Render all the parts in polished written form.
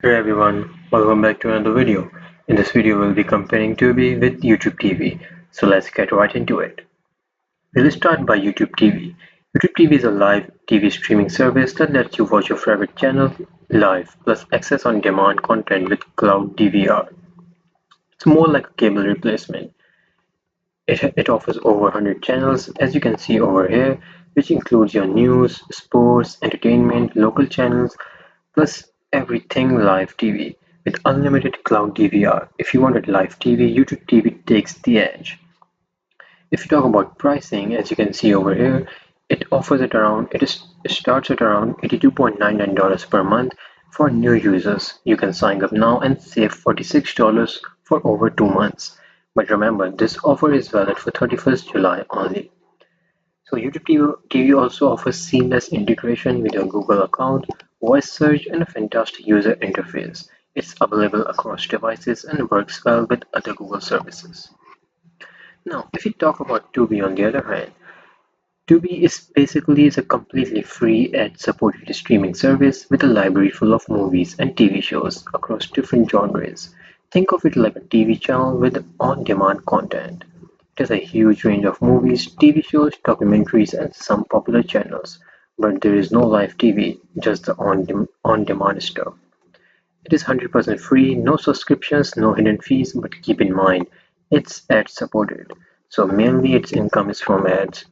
Hey everyone, welcome back to another video. In this video, we'll be comparing Tubi with YouTube TV. So let's get right into it. We'll start by YouTube TV. YouTube TV is a live TV streaming service that lets you watch your favorite channel live, plus access on demand content with cloud DVR. It's more like a cable replacement. It offers over 100 channels, as you can see over here, which includes your news, sports, entertainment, local channels, plus everything live TV with unlimited cloud DVR. If you wanted live TV, YouTube TV takes the edge. If you talk about pricing, as you can see over here, it starts at around $82.99 per month for new users. You can sign up now and save $46 for over 2 months. But remember, this offer is valid for 31st July only. So YouTube TV also offers seamless integration with your Google account, voice search, and a fantastic user interface. It's available across devices and works well with other Google services. Now, if we talk about Tubi on the other hand, Tubi is a completely free ad-supported streaming service with a library full of movies and TV shows across different genres. Think of it like a TV channel with on-demand content. It has a huge range of movies, TV shows, documentaries, and some popular channels, but there is no live TV, just the on-demand stuff. It is 100% free, no subscriptions, no hidden fees, but keep in mind, it's ad-supported, so mainly its income is from ads.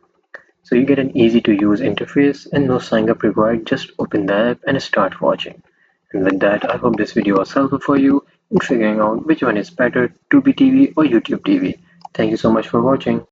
So you get an easy to use interface and no sign up required, just open the app and start watching. And with that, I hope this video was helpful for you in figuring out which one is better, Tubi TV or YouTube TV. Thank you so much for watching.